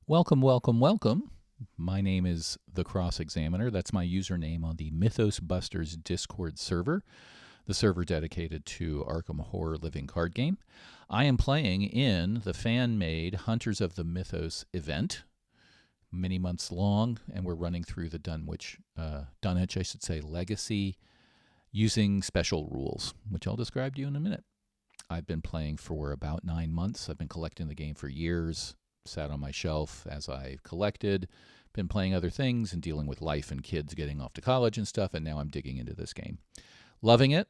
Welcome, welcome, welcome. My name is The Cross Examiner. That's my username on the Mythos Busters Discord server, the server dedicated to Arkham Horror Living card game. I am playing in the fan-made Hunters of the Mythos event, many months long, and we're running through the Dunwich Legacy using special rules, which I'll describe to you in a minute. I've been playing for about 9 months. I've been collecting the game for years. Sat on my shelf as I collected, been playing other things and dealing with life and kids getting off to college and stuff, and now I'm digging into this game. Loving it,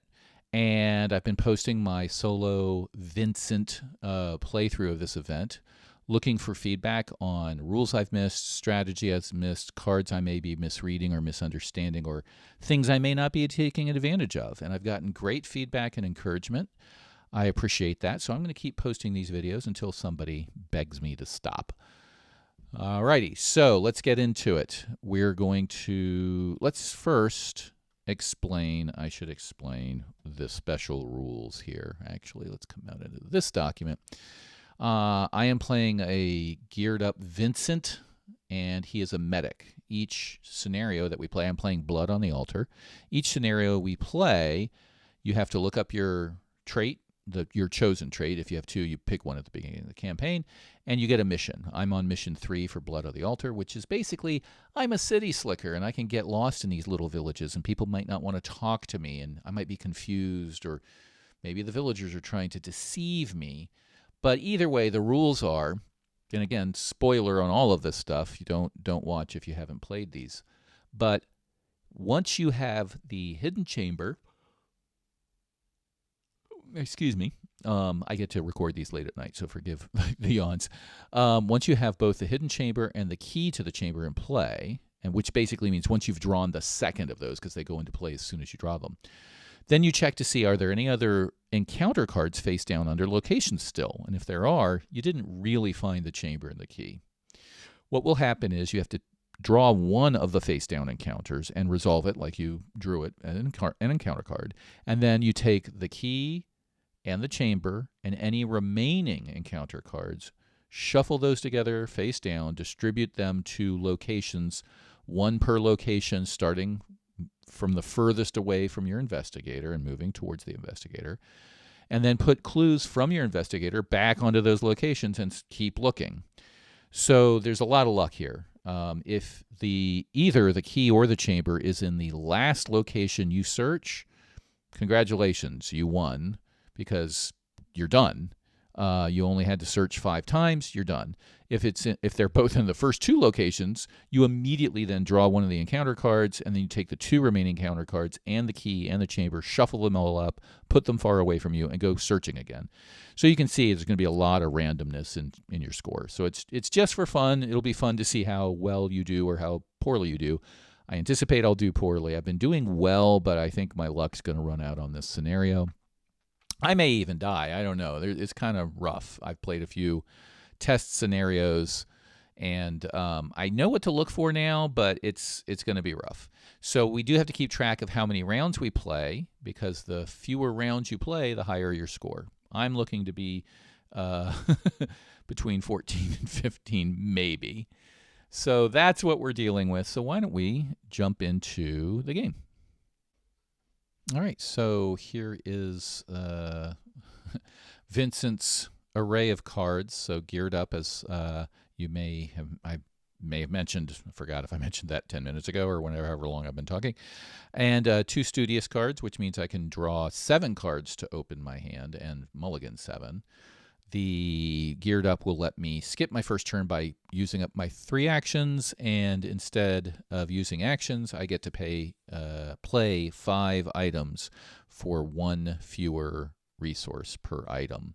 and I've been posting my solo Vincent playthrough of this event, looking for feedback on rules I've missed, strategy I've missed, cards I may be misreading or misunderstanding, or things I may not be taking advantage of, and I've gotten great feedback and encouragement. I appreciate that, so I'm going to keep posting these videos until somebody begs me to stop. Alrighty, so let's get into it. Let's first explain, I should explain the special rules here. Actually, let's come out into this document. I am playing a geared up Vincent, and he is a medic. Each scenario that we play, I'm playing Blood on the Altar. Each scenario we play, you have to look up your trait, your chosen trait. If you have two, you pick one at the beginning of the campaign, and you get a mission. I'm on mission 3 for Blood on the Altar, which is basically I'm a city slicker, and I can get lost in these little villages, and people might not want to talk to me, and I might be confused, or maybe the villagers are trying to deceive me. But either way, the rules are, and again, spoiler on all of this stuff, you don't watch if you haven't played these. But once you have the hidden chamber, excuse me, I get to record these late at night, so forgive the yawns. Once you have both the hidden chamber and the key to the chamber in play, and which basically means once you've drawn the second of those, because they go into play as soon as you draw them, then you check to see, are there any other encounter cards face down under locations still? And if there are, you didn't really find the chamber and the key. What will happen is you have to draw one of the face down encounters and resolve it like you drew it, an encounter card. And then you take the key and the chamber and any remaining encounter cards, shuffle those together face down, distribute them to locations, one per location, starting from the furthest away from your investigator and moving towards the investigator, and then put clues from your investigator back onto those locations and keep looking. So there's a lot of luck here. If either the key or the chamber is in the last location you search, congratulations, you won, because you're done. You only had to search 5 times, you're done. If they're both in the first 2 locations, you immediately then draw one of the encounter cards, and then you take the 2 remaining encounter cards and the key and the chamber, shuffle them all up, put them far away from you, and go searching again. So you can see there's going to be a lot of randomness in your score. So it's just for fun. It'll be fun to see how well you do or how poorly you do. I anticipate I'll do poorly. I've been doing well, but I think my luck's going to run out on this scenario. I may even die. I don't know. It's kind of rough. I've played a few test scenarios, and I know what to look for now, but it's going to be rough. So we do have to keep track of how many rounds we play, because the fewer rounds you play, the higher your score. I'm looking to be between 14 and 15, maybe. So that's what we're dealing with. So why don't we jump into the game? All right, so here is Vincent's array of cards. So geared up, as I may have mentioned, I forgot if I mentioned that 10 minutes ago or however long I've been talking. And 2 studious cards, which means I can draw 7 cards to open my hand and mulligan 7. The geared up will let me skip my first turn by using up my 3 actions, and instead of using actions, I get to play 5 items for 1 fewer resource per item.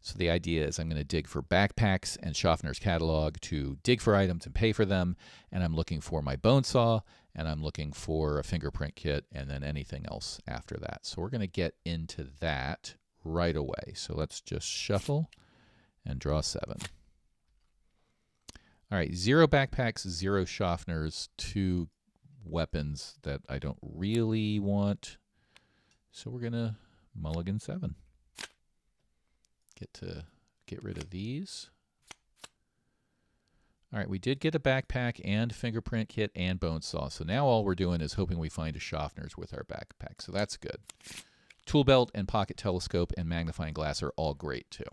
So the idea is I'm going to dig for backpacks and Schaffner's catalog to dig for items and pay for them, and I'm looking for my bone saw, and I'm looking for a fingerprint kit, and then anything else after that. So we're going to get into that right away. So let's just shuffle and draw 7. All right, 0 backpacks, 0 Schaffners, 2 weapons that I don't really want. So we're going to mulligan 7. Get rid of these. All right, we did get a backpack and fingerprint kit and bone saw. So now all we're doing is hoping we find a Schaffner's with our backpack. So that's good. Tool belt and pocket telescope and magnifying glass are all great too.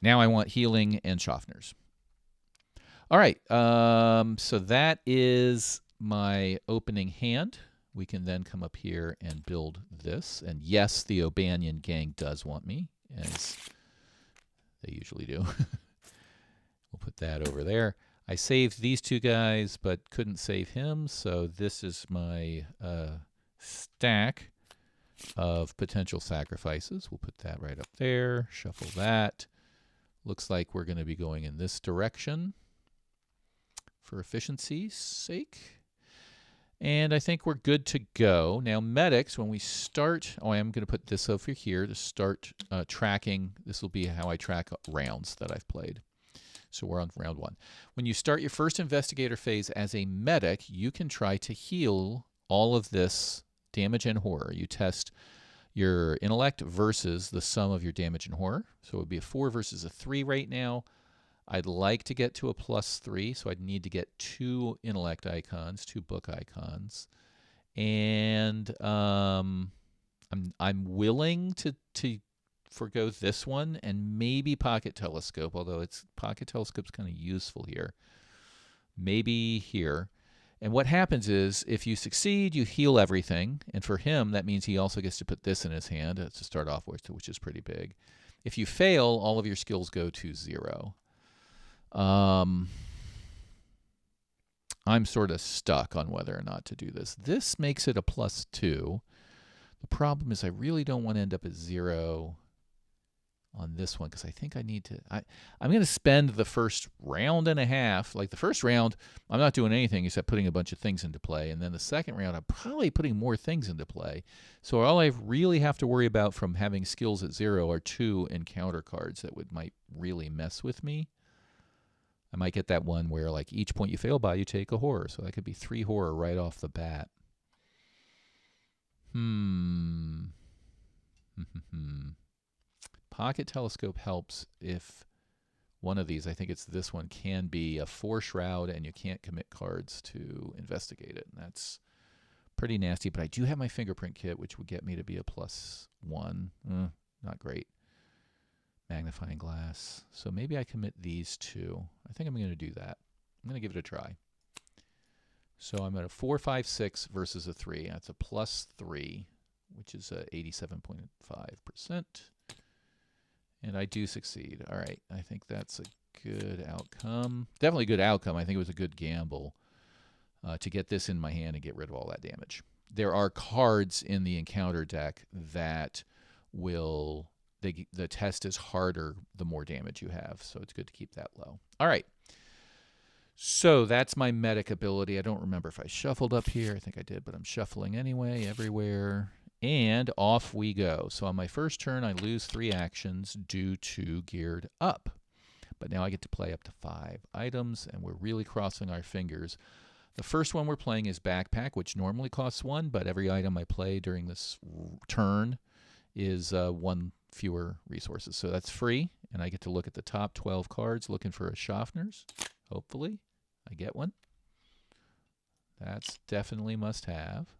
Now I want healing and Schaffner's. All right, so that is my opening hand. We can then come up here and build this. And yes, the O'Banion gang does want me, as they usually do. We'll put that over there. I saved these two guys, but couldn't save him, so this is my stack of potential sacrifices. We'll put that right up there, shuffle that. Looks like we're going to be going in this direction for efficiency's sake. And I think we're good to go. Now, medics, when we start, I am going to put this over here to start tracking. This will be how I track rounds that I've played. So we're on round 1. When you start your first investigator phase as a medic, you can try to heal all of this damage and horror. You test your intellect versus the sum of your damage and horror. So it would be a 4 versus a 3 right now. I'd like to get to a +3, so I'd need to get 2 intellect icons, 2 book icons. And I'm willing to forgo this one and maybe pocket telescope, although pocket telescope's kind of useful here. Maybe here. And what happens is if you succeed, you heal everything. And for him, that means he also gets to put this in his hand to start off with, which is pretty big. If you fail, all of your skills go to 0. I'm sort of stuck on whether or not to do this. This makes it a +2. The problem is I really don't want to end up at 0 on this one because I think I need to. I'm going to spend the first round and a half. Like the first round, I'm not doing anything except putting a bunch of things into play. And then the second round, I'm probably putting more things into play. So all I really have to worry about from having skills at 0 are 2 encounter cards that might really mess with me. I might get that one where like each point you fail by, you take a horror. So that could be 3 horror right off the bat. Pocket telescope helps if one of these, I think it's this one, can be a 4 shroud and you can't commit cards to investigate it. And that's pretty nasty. But I do have my fingerprint kit, which would get me to be a +1. Not great. Magnifying glass. So maybe I commit these 2. I think I'm going to do that. I'm going to give it a try. So I'm at a 4, 5, 6 versus a 3. That's a +3, which is 87.5%. And I do succeed. All right. I think that's a good outcome. Definitely a good outcome. I think it was a good gamble to get this in my hand and get rid of all that damage. There are cards in the encounter deck that will... the test is harder the more damage you have, so it's good to keep that low. All right. So that's my medic ability. I don't remember if I shuffled up here. I think I did, but I'm shuffling anyway everywhere. And off we go. So on my first turn, I lose 3 actions due to geared up. But now I get to play up to 5 items, and we're really crossing our fingers. The first one we're playing is Backpack, which normally costs 1, but every item I play during this turn is 1 fewer resources. So that's free, and I get to look at the top 12 cards looking for a Schaffner's. Hopefully I get one. That's definitely must have.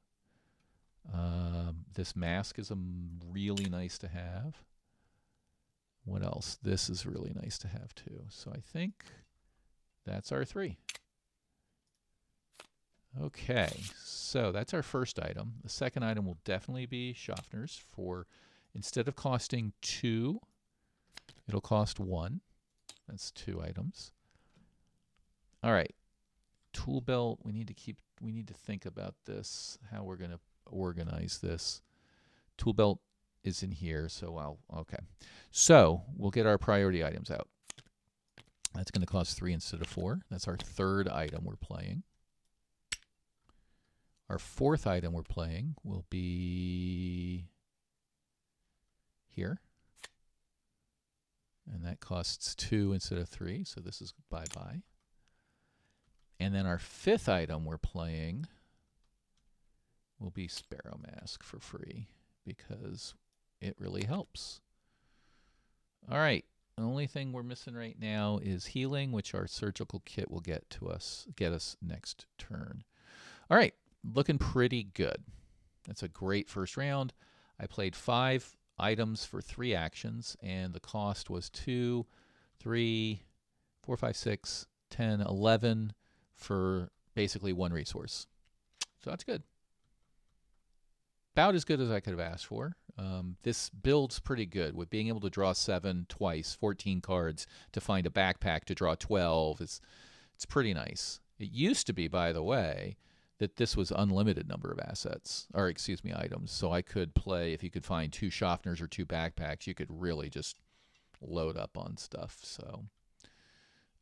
This mask is really nice to have. What else? This is really nice to have too. So I think that's our 3. Okay, so that's our first item. The second item will definitely be Schaffner's for, instead of costing 2, it'll cost 1. That's 2 items. All right, tool belt. We need to think about this, how we're going to organize this. Tool belt is in here, so okay. So we'll get our priority items out. That's going to cost 3 instead of 4. That's our third item we're playing. Our fourth item we're playing will be here. And that costs 2 instead of 3, so this is bye-bye. And then our fifth item we're playing will be Sparrow Mask for free because it really helps. All right, The only thing we're missing right now is healing, which our surgical kit will get us next turn. All right, looking pretty good. That's a great first round. I played 5 items for 3 actions, and the cost was 2, 3, 4, 5, 6, 10, 11 for basically 1 resource. So that's good. About as good as I could have asked for. This build's pretty good with being able to draw 7 twice, 14 cards to find a backpack to draw 12. It's pretty nice. It used to be, by the way, that this was unlimited number of assets, or excuse me, items. So I could play, if you could find 2 Schaffners or 2 backpacks, you could really just load up on stuff. So,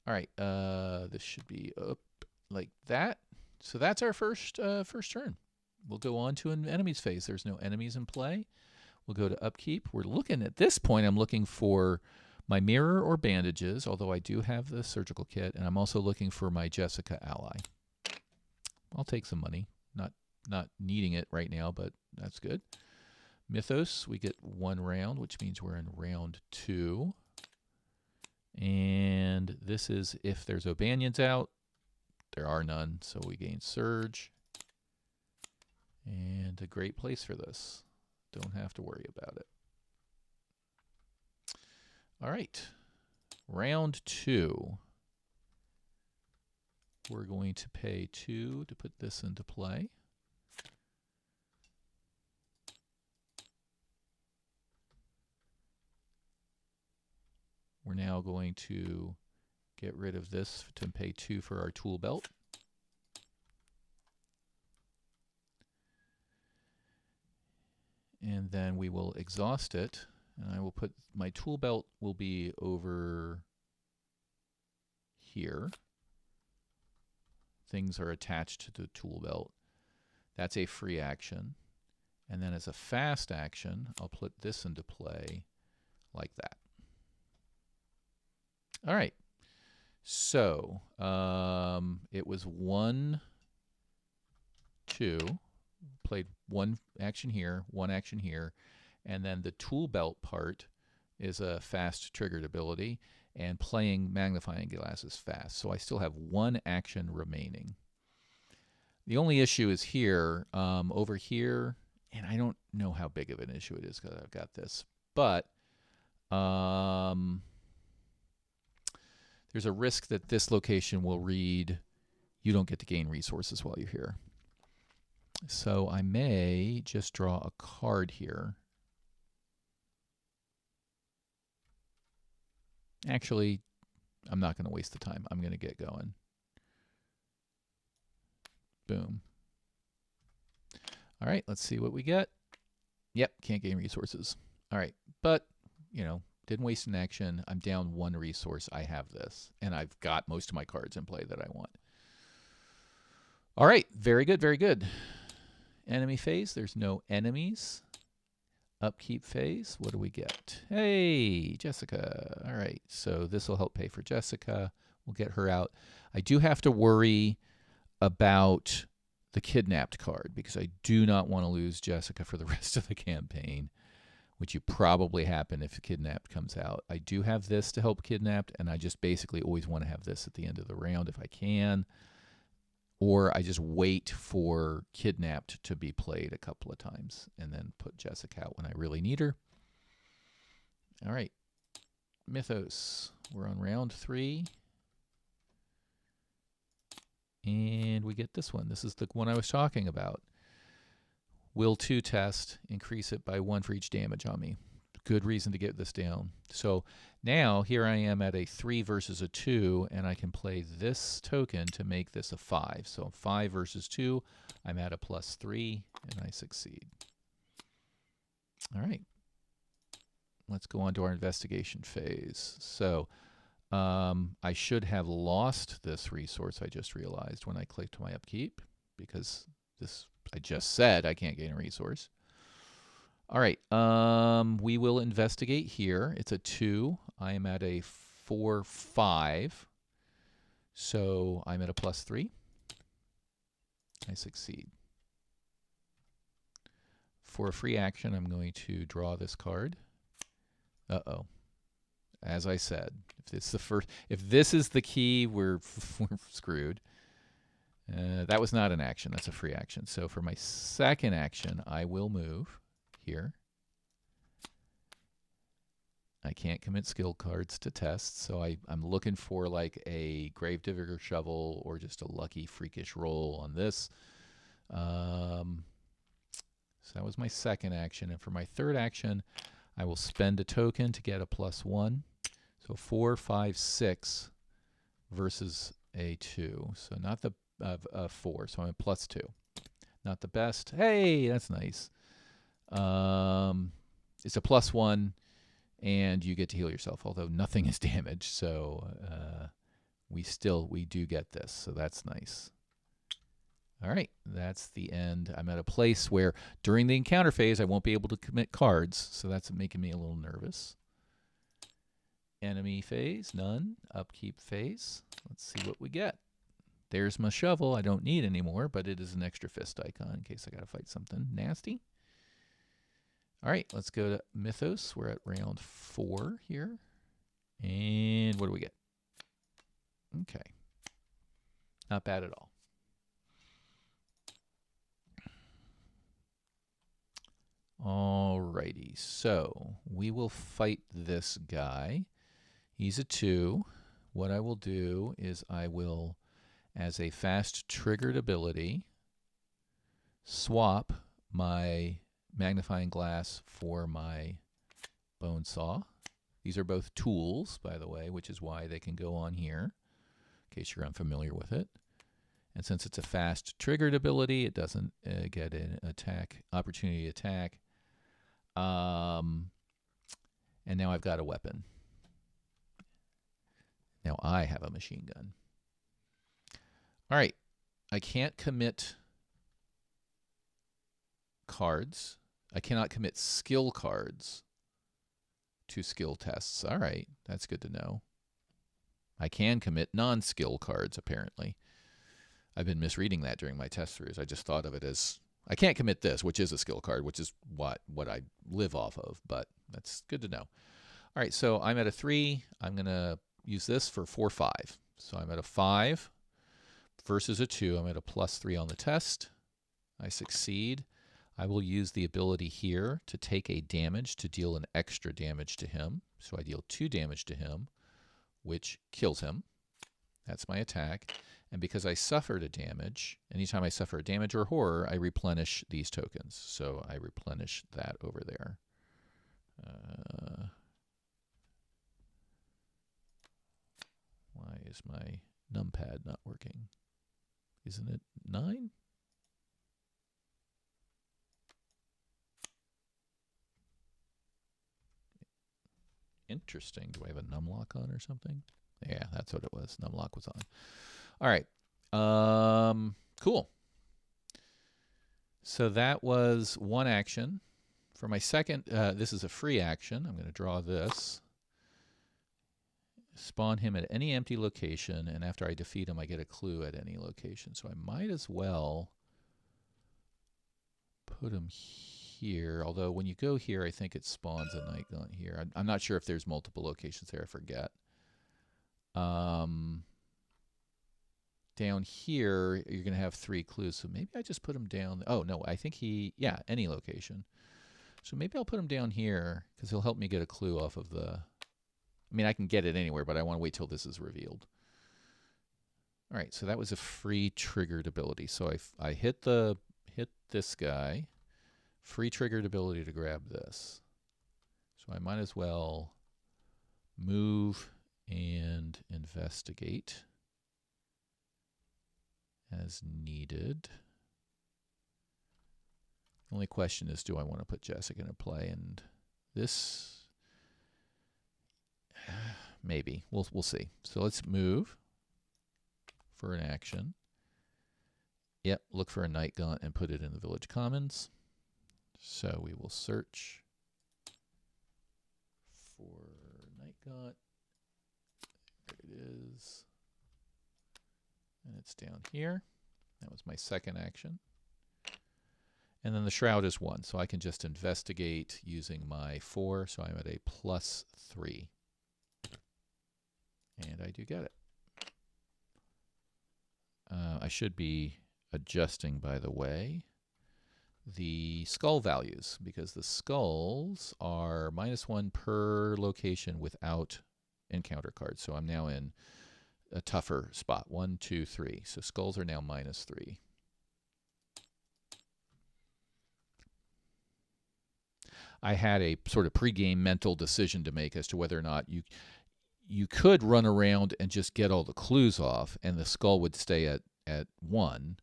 all right, this should be up like that. So that's our first turn. We'll go on to an enemies phase. There's no enemies in play. We'll go to upkeep. We're looking at this point, I'm looking for my mirror or bandages, although I do have the surgical kit, and I'm also looking for my Jessica ally. I'll take some money. Not needing it right now, but that's good. Mythos, we get 1 round, which means we're in round 2. And this is if there's O'Banions out. There are none, so we gain Surge. And a great place for this. Don't have to worry about it. All right. Round 2. We're going to pay 2 to put this into play. We're now going to get rid of this to pay 2 for our tool belt. And then we will exhaust it, and I will put my tool belt will be over here. Things are attached to the tool belt. That's a free action. And then as a fast action, I'll put this into play like that. All right. So it was 1, 2. Played 1 action here, 1 action here, and then the tool belt part is a fast triggered ability, and playing magnifying glass is fast. So I still have 1 action remaining. The only issue is here, over here, and I don't know how big of an issue it is because I've got this, but there's a risk that this location will read, you don't get to gain resources while you're here. So I may just draw a card here. Actually, I'm not going to waste the time. I'm going to get going. Boom. All right, let's see what we get. Yep, can't gain resources. All right, but, you know, didn't waste an action. I'm down 1 resource. I have this, and I've got most of my cards in play that I want. All right, very good, very good. Enemy phase, there's no enemies. Upkeep phase, what do we get? Hey, Jessica. All right, so this will help pay for Jessica. We'll get her out. I do have to worry about the kidnapped card because I do not want to lose Jessica for the rest of the campaign, which you probably happen if kidnapped comes out. I do have this to help kidnapped, and I just basically always want to have this at the end of the round if I can. Or I just wait for kidnapped to be played a couple of times and then put Jessica out when I really need her. All right. Mythos. We're on round 3. And we get this one. This is the one I was talking about. Will 2 test. Increase it by 1 for each damage on me. Good reason to get this down. So now here I am at a 3 versus a 2, and I can play this token to make this a 5. So 5 versus 2, I'm at a +3, and I succeed. All right. Let's go on to our investigation phase. So I should have lost this resource, I just realized when I clicked my upkeep, because this I just said I can't gain a resource. All right, we will investigate here. It's a 2. I am at a 4, 5. So I'm at a +3. I succeed. For a free action, I'm going to draw this card. Uh-oh. as I said, if this is the key, we're screwed. That was not an action. That's a free action. So for my second action, I will move here. I can't commit skill cards to tests, so I'm looking for like a Gravedigger shovel or just a lucky freakish roll on this. So that was my second action. And for my third action, I will spend a token to get a +1. So 4, 5, 6 versus a 2. So not the 4, so I'm at +2. Not the best. Hey, that's nice. It's a +1, and you get to heal yourself, although nothing is damaged. So we do get this, so that's nice. All right, that's the end. I'm at a place where during the encounter phase, I won't be able to commit cards, so that's making me a little nervous. Enemy phase, none. Upkeep phase. Let's see what we get. There's my shovel. I don't need anymore, but it is an extra fist icon in case I got to fight something nasty. All right, let's go to Mythos. We're at round 4 here. And what do we get? Okay. Not bad at all. Alrighty, so we will fight this guy. He's a 2. What I will do is I will, as a fast triggered ability, swap my magnifying glass for my bone saw. These are both tools, by the way, which is why they can go on here, in case you're unfamiliar with it. And since it's a fast triggered ability, it doesn't get an opportunity attack. And now I've got a weapon. Now I have a machine gun. All right. I can't commit cards. I cannot commit skill cards to skill tests. All right. That's good to know. I can commit non-skill cards, apparently. I've been misreading that during my test throughs. I just thought of it as, I can't commit this, which is a skill card, which is what I live off of, but that's good to know. All right, so I'm at a 3. I'm going to use this for 4, 5. So I'm at a 5 versus a 2. I'm at a +3 on the test. I succeed. I will use the ability here to take a damage to deal an extra damage to him. So I deal 2 damage to him, which kills him. That's my attack. And because I suffered a damage, anytime I suffer a damage or horror, I replenish these tokens. So I replenish that over there. Why is my numpad not working? Isn't it 9? Interesting. Do I have a numlock on or something? Yeah, that's what it was. Numlock was on. All right. Cool. So that was one action. For my second, this is a free action. I'm going to draw this. Spawn him at any empty location, and after I defeat him, I get a clue at any location. So I might as well put him here. Although when you go here, I think it spawns a night gaunt here. I'm not sure if there's multiple locations there. I forget. Down here, you're going to have 3 clues. So maybe I just put him down. Oh, no, I think yeah, any location. So maybe I'll put him down here because he'll help me get a clue off of the... I mean, I can get it anywhere, but I want to wait till this is revealed. All right, so that was a free triggered ability. So I hit this guy. Free triggered ability to grab this. So I might as well move and investigate as needed. The only question is, do I want to put Jessica into play? And this, maybe. We'll see. So let's move for an action. Yep, look for a night gaunt and put it in the village commons. So we will search for night gaunt. There it is. And it's down here. That was my second action. And then the shroud is 1, so I can just investigate using my 4, so I'm at a +3. And I do get it. I should be adjusting, by the way, the skull values, because the skulls are -1 per location without encounter cards. So I'm now in a tougher spot. 1, 2, 3. So skulls are now -3. I had a sort of pregame mental decision to make as to whether or not you could run around and just get all the clues off, and the skull would stay at 1.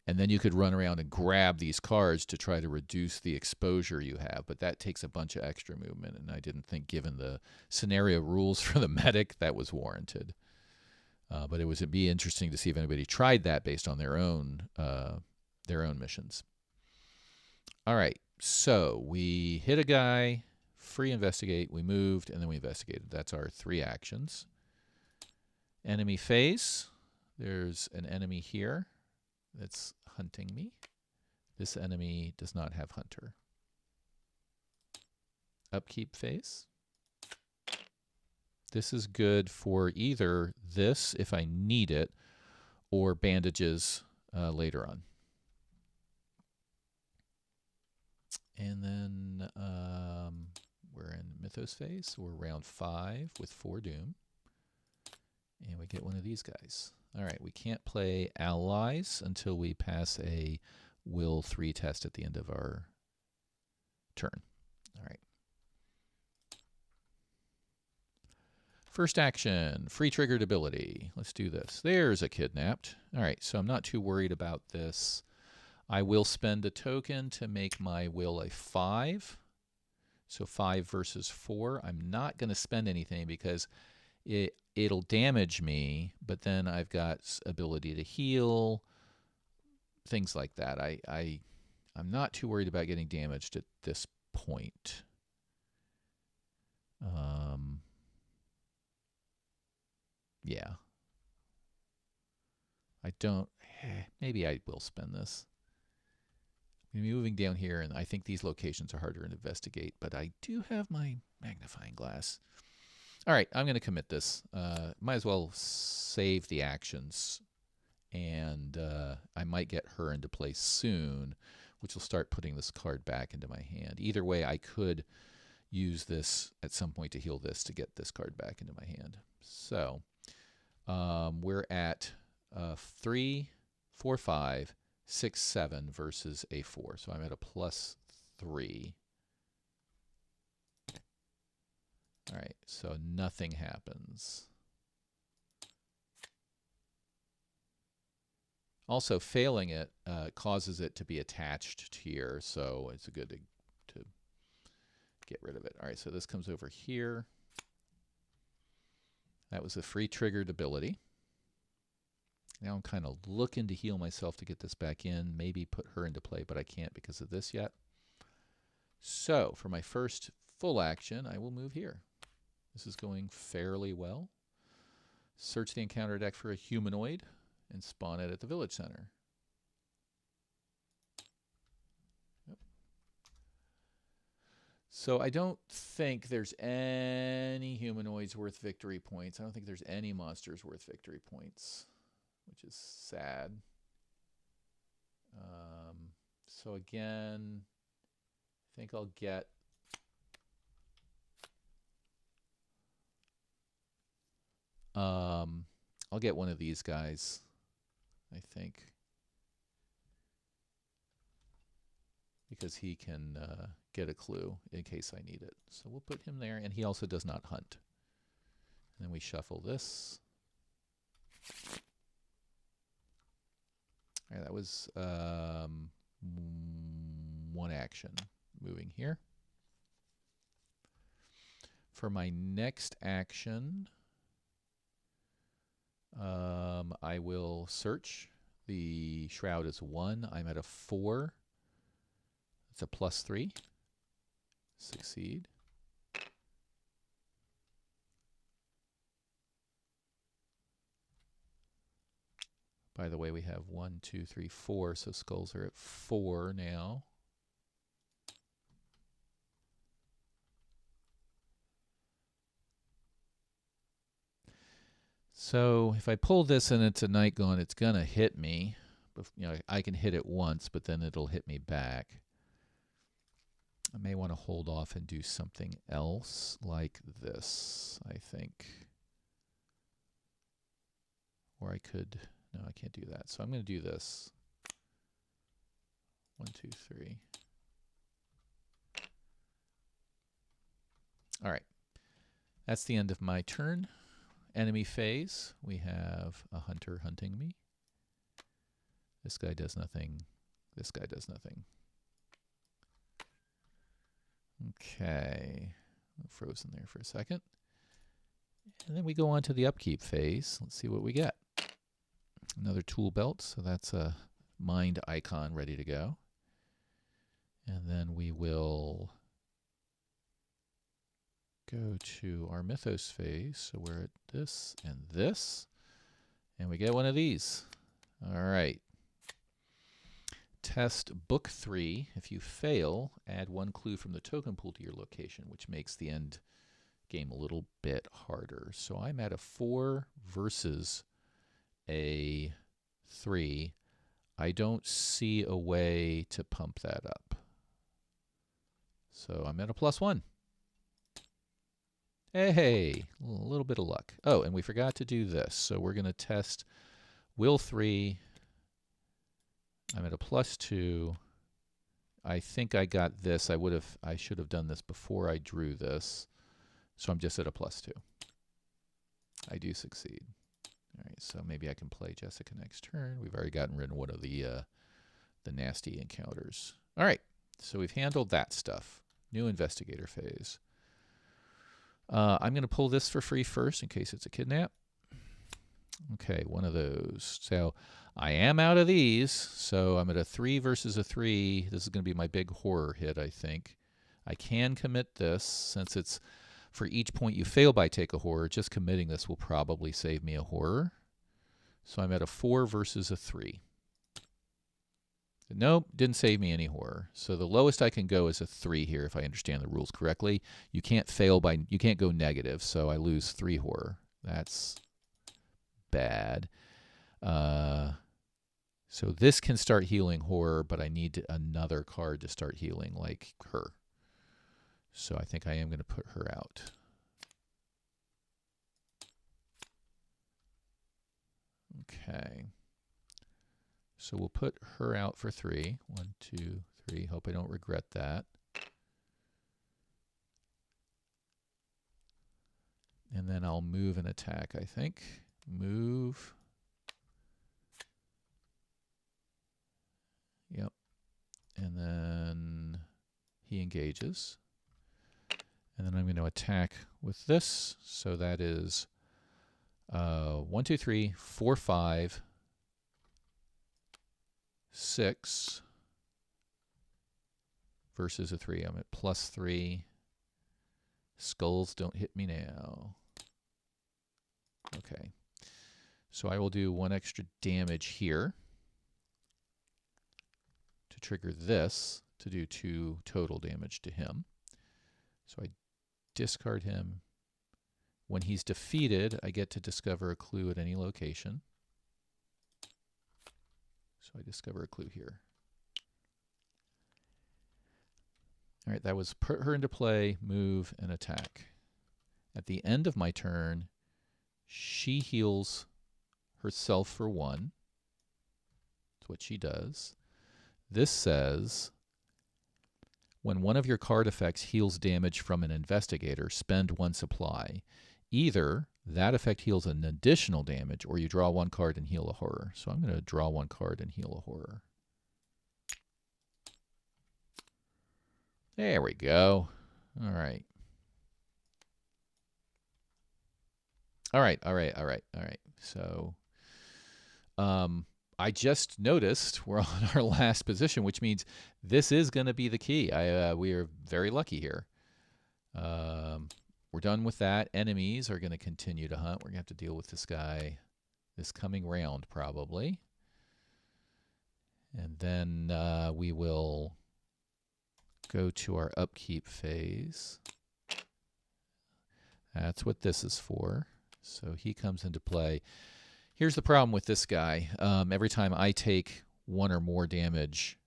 And then you could run around and grab these cards to try to reduce the exposure you have. But that takes a bunch of extra movement, and I didn't think, given the scenario rules for the medic, that was warranted. But it'd be interesting to see if anybody tried that based on their own missions. All right, so we hit a guy, free investigate, we moved, and then we investigated. That's our 3 actions. Enemy phase. There's an enemy here that's hunting me. This enemy does not have hunter. Upkeep phase. This is good for either this, if I need it, or bandages later on. And then we're in Mythos phase. So we're round 5 with 4 doom. And we get one of these guys. All right, we can't play allies until we pass a will 3 test at the end of our turn. All right. First action, free triggered ability. Let's do this. There's a kidnapped. All right, so I'm not too worried about this. I will spend a token to make my will a 5. So 5 versus 4. I'm not going to spend anything because it'll damage me, but then I've got ability to heal, things like that. I'm not too worried about getting damaged at this point. Yeah. I don't... Maybe I will spend this. I'm moving down here, and I think these locations are harder to investigate, but I do have my magnifying glass. All right, I'm going to commit this. Might as well save the actions, and I might get her into play soon, which will start putting this card back into my hand. Either way, I could use this at some point to heal this to get this card back into my hand. So we're at 3, 4, 5, 6, 7 versus a 4. So I'm at a +3. All right, so nothing happens. Also, failing it causes it to be attached here, so it's good to get rid of it. All right, so this comes over here. That was a free triggered ability. Now I'm kind of looking to heal myself to get this back in, maybe put her into play, but I can't because of this yet. So for my first full action, I will move here. This is going fairly well. Search the encounter deck for a humanoid and spawn it at the village center. Yep. So I don't think there's any humanoids worth victory points. I don't think there's any monsters worth victory points, which is sad. So again, I think I'll get one of these guys, I think, because he can get a clue in case I need it. So we'll put him there, and he also does not hunt. And then we shuffle this. All right, that was one action. Moving here. For my next action, I will search. The shroud is 1. I'm at a 4. It's a +3. Succeed. By the way, we have 1, 2, 3, 4, so skulls are at 4 now. So if I pull this and it's a knight gone, it's going to hit me. You know, I can hit it once, but then it'll hit me back. I may want to hold off and do something else like this, I think. Or I could, no, I can't do that. So I'm going to do this. 1, 2, 3. All right. That's the end of my turn. Enemy phase. We have a hunter hunting me. This guy does nothing. This guy does nothing. Okay. Frozen there for a second. And then we go on to the upkeep phase. Let's see what we get. Another tool belt. So that's a mind icon ready to go. And then we will go to our Mythos phase. So we're at this and this. And we get one of these. All right. Test book 3. If you fail, add 1 clue from the token pool to your location, which makes the end game a little bit harder. So I'm at a 4 versus a 3. I don't see a way to pump that up. So I'm at a +1. Hey, a little bit of luck. Oh, and we forgot to do this. So we're going to test will 3. I'm at a +2. I think I got this. I should have done this before I drew this. So I'm just at a +2. I do succeed. All right, so maybe I can play Jessica next turn. We've already gotten rid of one of the nasty encounters. All right, so we've handled that stuff. New investigator phase. I'm going to pull this for free first in case it's a kidnap. Okay, one of those. So I am out of these, so I'm at a 3 versus a 3. This is going to be my big horror hit, I think. I can commit this since it's for each point you fail by take a horror. Just committing this will probably save me a horror. So I'm at a 4 versus a 3. Nope, didn't save me any horror. So the lowest I can go is a 3 here if I understand the rules correctly. You can't go negative, so I lose 3 horror. That's bad. So this can start healing horror, but I need another card to start healing, like her. So I think I am going to put her out. Okay. So we'll put her out for 3. 1, 2, 3. Hope I don't regret that. And then I'll move and attack, I think. Move. Yep. And then he engages. And then I'm going to attack with this. So that is 1, 2, 3, 4, 5, 6 versus a 3. I'm at +3. Skulls don't hit me now. Okay. So I will do 1 extra damage here to trigger this to do 2 total damage to him. So I discard him. When he's defeated, I get to discover a clue at any location. So I discover a clue here. All right, that was put her into play, move, and attack. At the end of my turn, she heals herself for 1. That's what she does. This says, when one of your card effects heals damage from an investigator, spend 1 supply. Either that effect heals an additional damage, or you draw 1 card and heal a horror. So I'm going to draw 1 card and heal a horror. There we go. All right. All right. So I just noticed we're on our last position, which means this is going to be the key. We are very lucky here. We're done with that. Enemies are going to continue to hunt. We're going to have to deal with this guy this coming round probably. And then we will go to our upkeep phase. That's what this is for. So he comes into play. Here's the problem with this guy. Every time I take one or more damage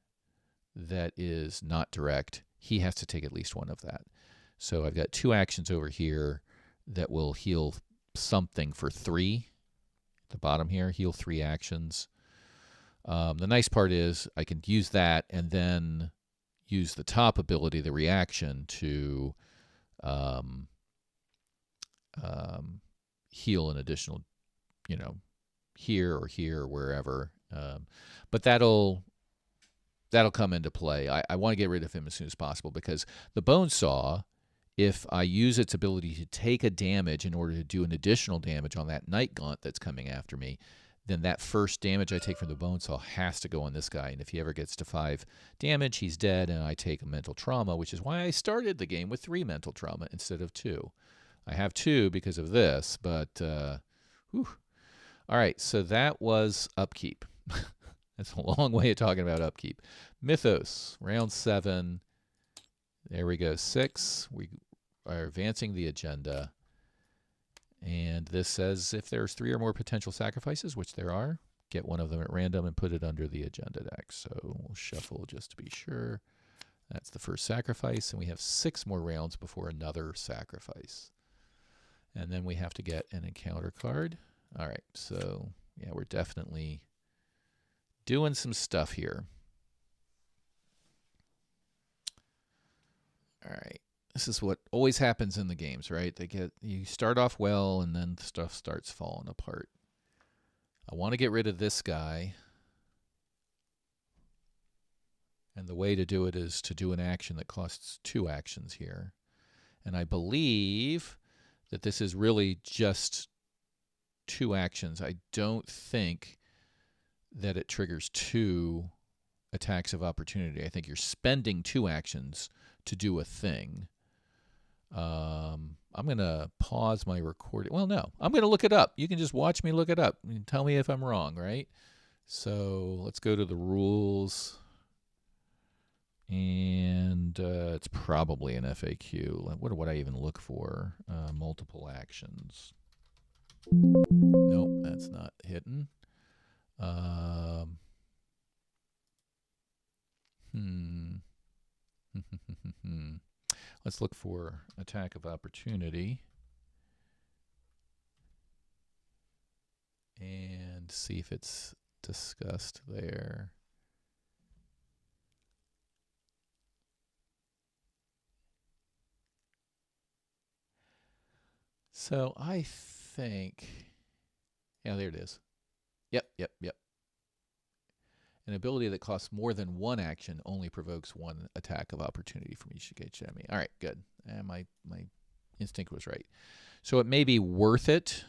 that is not direct, he has to take at least one of that. So I've got 2 actions over here that will heal something for 3. At the bottom here, heal 3 actions. The nice part is I can use that and then use the top ability, the reaction, to heal an additional, here or wherever. But that'll come into play. I want to get rid of him as soon as possible because the Bone Saw, if I use its ability to take a damage in order to do an additional damage on that Night Gaunt that's coming after me, then that first damage I take from the Bone Saw has to go on this guy. And if he ever gets to 5 damage, he's dead, and I take a mental trauma, which is why I started the game with 3 mental trauma instead of 2. I have 2 because of this, but whew. All right, so that was upkeep. That's a long way of talking about upkeep. Mythos, round 7. There we go, 6. We are advancing the agenda. And this says if there's 3 or more potential sacrifices, which there are, get one of them at random and put it under the agenda deck. So we'll shuffle just to be sure. That's the first sacrifice, and we have 6 more rounds before another sacrifice. And then we have to get an encounter card. All right, so yeah, we're definitely doing some stuff here. All right. This is what always happens in the games, right? You start off well, and then stuff starts falling apart. I want to get rid of this guy. And the way to do it is to do an action that costs 2 actions here. And I believe that this is really just 2 actions. I don't think that it triggers 2 attacks of opportunity. I think you're spending 2 actions to do a thing. I'm going to pause my recording. Well, no, I'm going to look it up. You can just watch me look it up and tell me if I'm wrong, right? So let's go to the rules. And it's probably an FAQ. What would I even look for? Multiple actions. Nope, that's not hidden. Let's look for attack of opportunity and see if it's discussed there. So I think, yeah, there it is. Yep. An ability that costs more than 1 action only provokes 1 attack of opportunity from each engaged enemy. All right, good. My instinct was right. So it may be worth it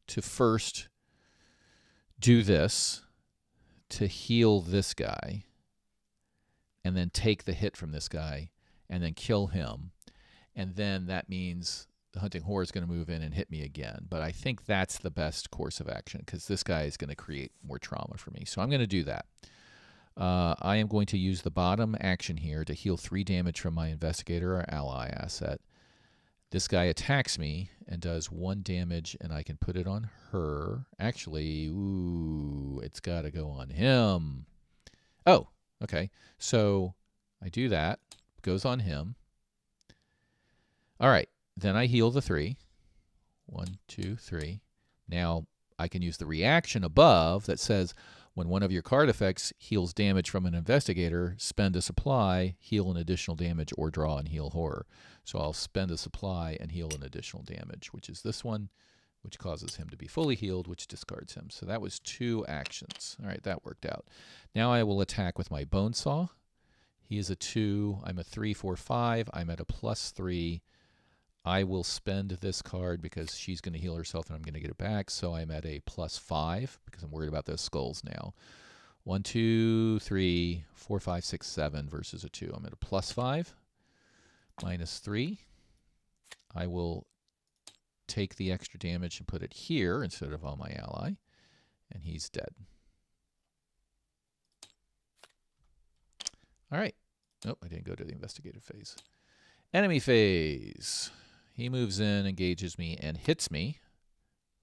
to first do this to heal this guy and then take the hit from this guy and then kill him. And then that means the Hunting Horror is going to move in and hit me again. But I think that's the best course of action because this guy is going to create more trauma for me. So I'm going to do that. I am going to use the bottom action here to heal 3 damage from my investigator or ally asset. This guy attacks me and does 1 damage, and I can put it on her. Actually, ooh, it's got to go on him. Oh, okay. So I do that. It goes on him. All right. Then I heal the 3. 1, 2, 3. Now I can use the reaction above that says when one of your card effects heals damage from an investigator, spend a supply, heal an additional damage, or draw and heal horror. So I'll spend a supply and heal an additional damage, which is this one, which causes him to be fully healed, which discards him. So that was 2 actions. All right, that worked out. Now I will attack with my Bone Saw. He is a 2. I'm a 3, 4, 5. I'm at a +3. I will spend this card because she's going to heal herself and I'm going to get it back. So I'm at a +5 because I'm worried about those skulls now. 1, 2, 3, 4, 5, 6, 7 versus a 2. I'm at a +5. -3. I will take the extra damage and put it here instead of on my ally. And he's dead. All right. Nope, I didn't go to the investigative phase. Enemy phase. He moves in, engages me, and hits me.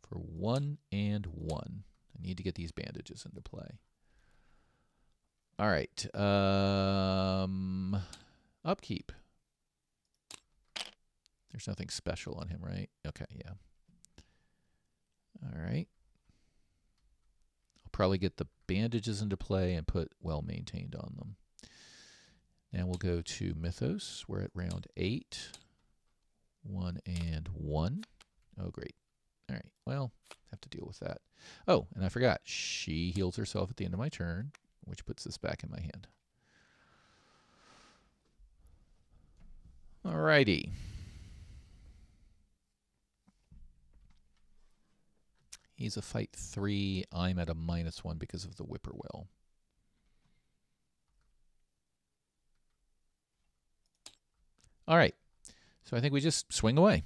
for 1 and 1. I need to get these bandages into play. All right. Upkeep. There's nothing special on him, right? Okay, yeah. All right. I'll probably get the bandages into play and put well-maintained on them. Now we'll go to Mythos. We're at round 8. 1 and 1. Oh, great. All right. Well, have to deal with that. Oh, and I forgot. She heals herself at the end of my turn, which puts this back in my hand. All righty. He's a fight 3. I'm at a -1 because of the whippoorwill. All right. So I think we just swing away.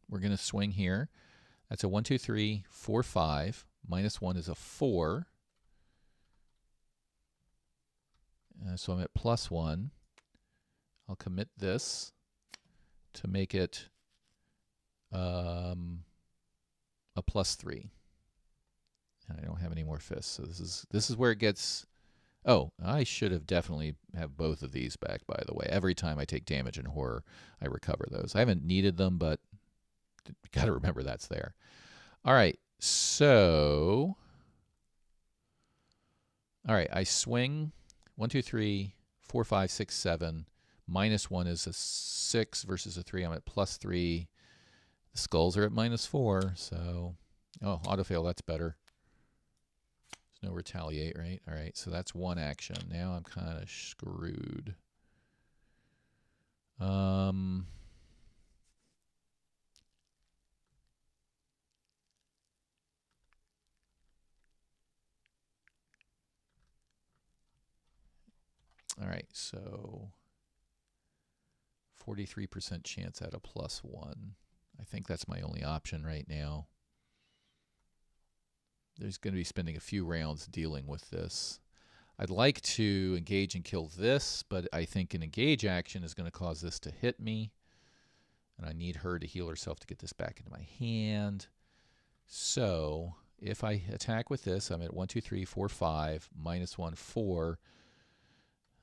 We're going to swing here. That's a 1, 2, 3, 4, 5. -1 is a 4. So I'm at +1. I'll commit this to make it a +3. And I don't have any more fists. So this is where it gets... Oh, I should have definitely have both of these back, by the way. Every time I take damage in horror, I recover those. I haven't needed them, but got to remember that's there. All right, so... All right, I swing 1, 2, 3, 4, 5, 6, 7. -1 is a 6 versus a 3. I'm at +3. The skulls are at -4, so... Oh, autofail, that's better. There's no retaliate, right? All right, so that's one action. Now I'm kind of screwed. All right, so 43% chance at a +1. I think that's my only option right now. There's going to be spending a few rounds dealing with this. I'd like to engage and kill this, but I think an engage action is going to cause this to hit me. And I need her to heal herself to get this back into my hand. So if I attack with this, I'm at 1, 2, 3, 4, 5, -1, 4.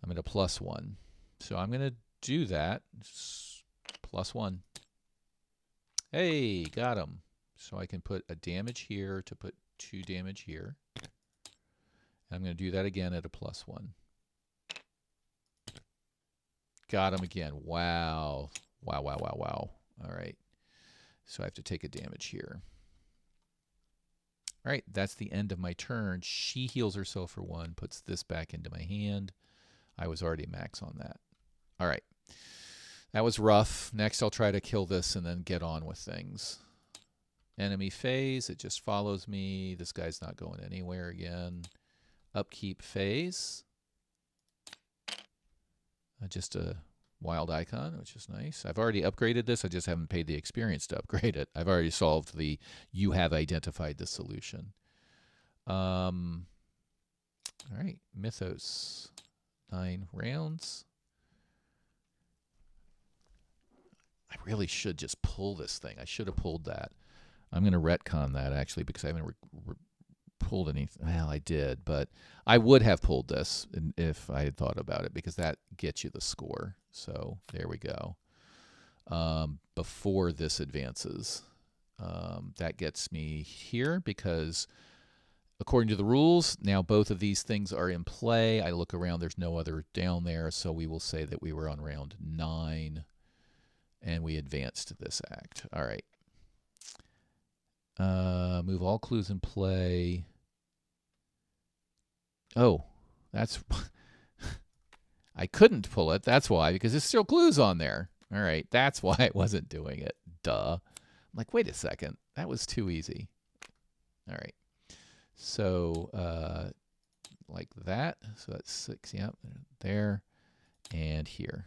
I'm at a +1. So I'm going to do that. +1. Hey, got him. So I can put a damage here to put 2 damage here. And I'm going to do that again at a +1. Got him again. Wow. Wow, wow, wow, wow. All right. So I have to take a damage here. All right, that's the end of my turn. She heals herself for 1, puts this back into my hand. I was already max on that. All right. That was rough. Next, I'll try to kill this and then get on with things. Enemy phase, it just follows me. This guy's not going anywhere again. Upkeep phase. Just a wild icon, which is nice. I've already upgraded this. I just haven't paid the experience to upgrade it. I've already solved the you have identified the solution. All right, Mythos. 9 rounds. I really should just pull this thing. I should have pulled that. I'm going to retcon that, actually, because I haven't pulled anything. Well, I did, but I would have pulled this if I had thought about it, because that gets you the score. So there we go. Before this advances, that gets me here, because according to the rules, now both of these things are in play. I look around, there's no other down there, so we will say that we were on round 9, and we advanced this act. All right. Move all clues in play. Oh, that's... I couldn't pull it. That's why, because there's still clues on there. All right, that's why I wasn't doing it. Duh. I'm like, wait a second. That was too easy. All right. So, like that. So that's 6. Yep, there and here.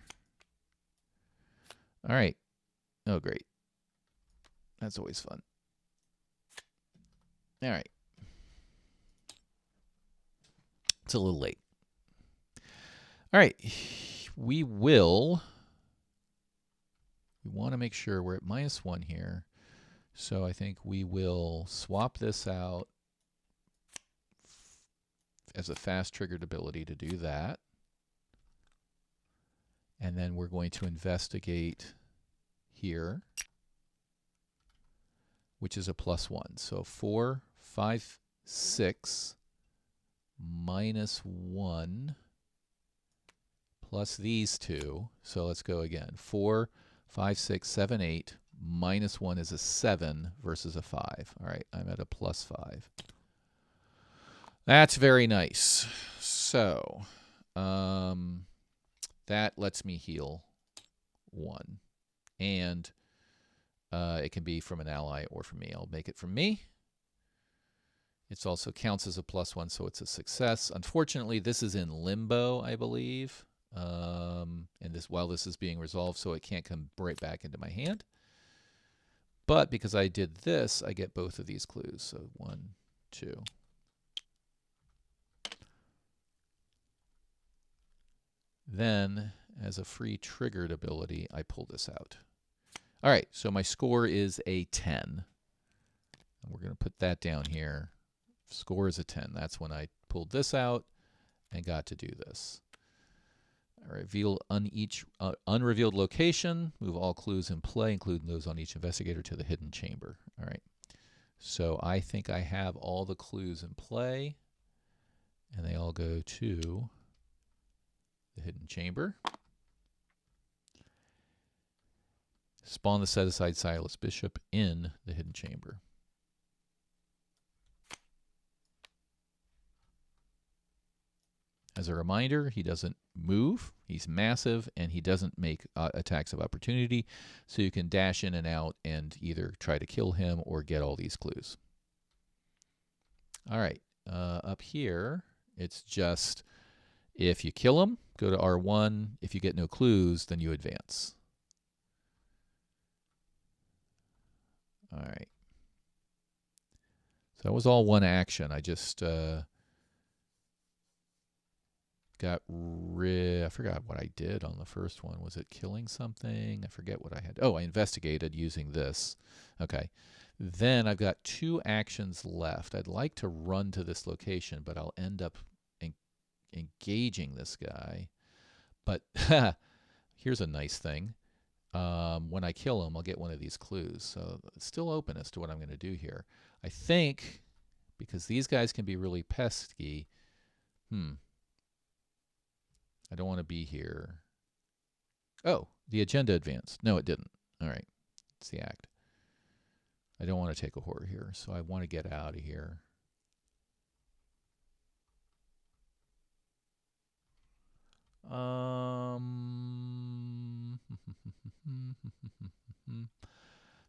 All right. Oh, great. That's always fun. All right. It's a little late. All right. We want to make sure we're at -1 here. So I think we will swap this out as a fast triggered ability to do that. And then we're going to investigate here, which is a +1. So 4, 5, 6 minus 1 plus these two. So let's go again. 4, 5, 6, 7, 8 minus 1 is a 7 versus a 5. All right, I'm at a +5. That's very nice. So that lets me heal 1. And it can be from an ally or from me. I'll make it from me. It also counts as a +1, so it's a success. Unfortunately, this is in limbo, I believe. And while this is being resolved, so it can't come right back into my hand. But because I did this, I get both of these clues. So 1, 2. Then, as a free triggered ability, I pull this out. All right, so my score is a 10. And we're going to put that down here. Score is a 10. That's when I pulled this out and got to do this. All right, reveal unrevealed location. Move all clues in play, including those on each investigator, to the hidden chamber. All right. So I think I have all the clues in play, and they all go to the hidden chamber. Spawn the set-aside Silas Bishop in the hidden chamber. As a reminder, he doesn't move, he's massive, and he doesn't make attacks of opportunity, so you can dash in and out and either try to kill him or get all these clues. All right, up here, it's just if you kill him, go to R1. If you get no clues, then you advance. All right. So that was all one action. I just I forgot what I did on the first one. Was it killing something? I forget what I had. Oh, I investigated using this. Okay. Then I've got 2 actions left. I'd like to run to this location, but I'll end up engaging this guy. But here's a nice thing. When I kill him, I'll get one of these clues. So it's still open as to what I'm going to do here. I think, because these guys can be really pesky, I don't want to be here. Oh, the agenda advanced. No, it didn't. All right. It's the act. I don't want to take a horror here, so I want to get out of here.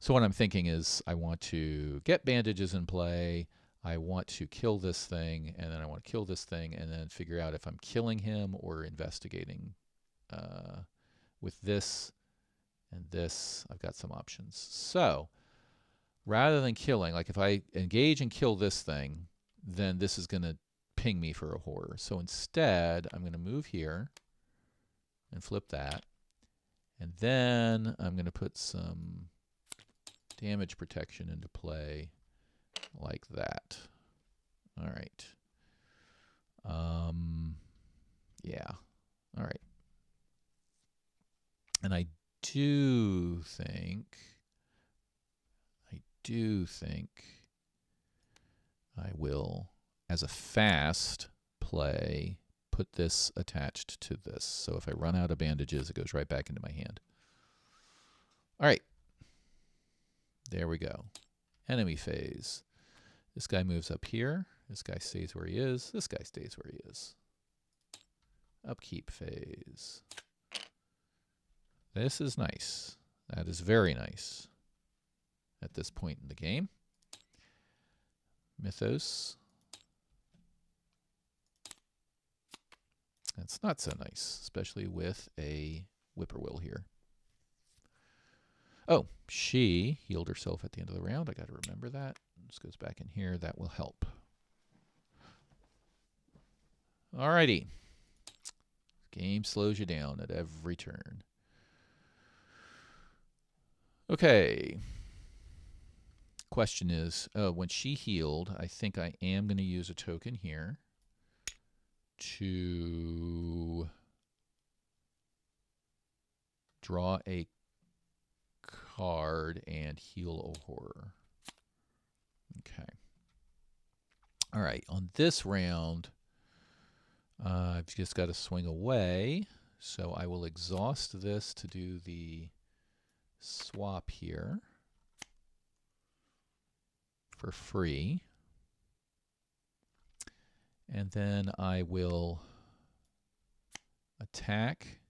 So what I'm thinking is I want to get bandages in play. I want to kill this thing, and then I want to kill this thing, and then figure out if I'm killing him or investigating. With this and this, I've got some options. So rather than killing, like if I engage and kill this thing, then this is going to ping me for a horror. So instead, I'm going to move here and flip that. And then I'm going to put some damage protection into play like that. All right. Yeah. All right. And I do think I will, as a fast play, put this attached to this. So if I run out of bandages, it goes right back into my hand. All right. There we go. Enemy phase. This guy moves up here. This guy stays where he is. This guy stays where he is. Upkeep phase. This is nice. That is very nice at this point in the game. Mythos. That's not so nice, especially with a whippoorwill here. Oh, she healed herself at the end of the round. I got to remember that. This goes back in here. That will help. Alrighty. Game slows you down at every turn. Okay. question is, when she healed, I think I am going to use a token here to draw a card and heal a horror. Okay. All right. On this round, I've just got to swing away. So I will exhaust this to do the swap here for free. And then I will attack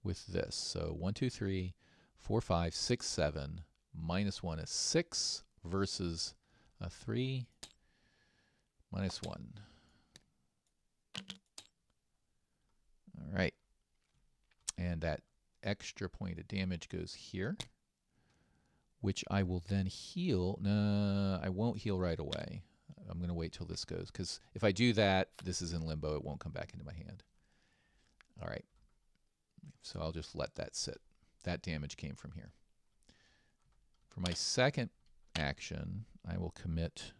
with this. So 1, 2, 3, 4, 5, 6, 7. -1 is 6 versus a 3. -1. All right. And that extra point of damage goes here, which I will then heal. No, I won't heal right away. I'm going to wait till this goes, because if I do that, this is in limbo. It won't come back into my hand. All right. So I'll just let that sit. That damage came from here. For my second action, I will commit.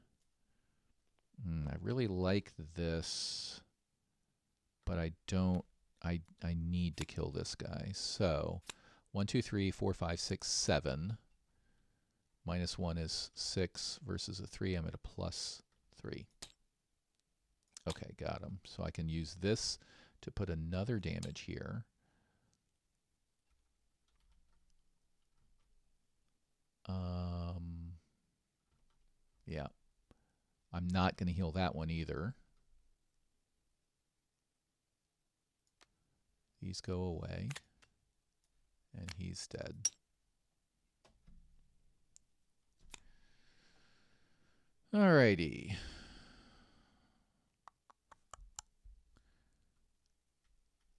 I really like this, but I don't. I need to kill this guy. So 1, 2, 3, 4, 5, 6, 7. -1 is 6 versus a 3. I'm at a +3. Okay, got him. So I can use this to put another damage here. Yeah. I'm not going to heal that one either. These go away. And he's dead. Alrighty.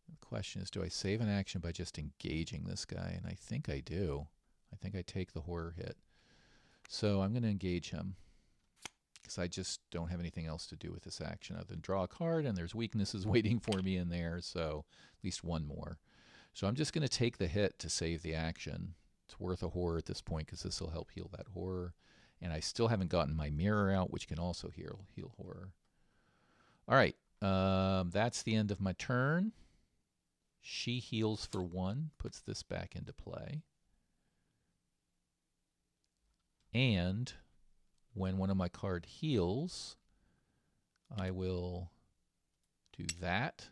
The question is, do I save an action by just engaging this guy? And I think I do. I think I take the horror hit. So I'm going to engage him, because I just don't have anything else to do with this action other than draw a card, and there's weaknesses waiting for me in there, so at least one more. So I'm just going to take the hit to save the action. It's worth a horror at this point, because this will help heal that horror. And I still haven't gotten my mirror out, which can also heal horror. All right, that's the end of my turn. She heals for 1, puts this back into play. And when one of my cards heals, I will do that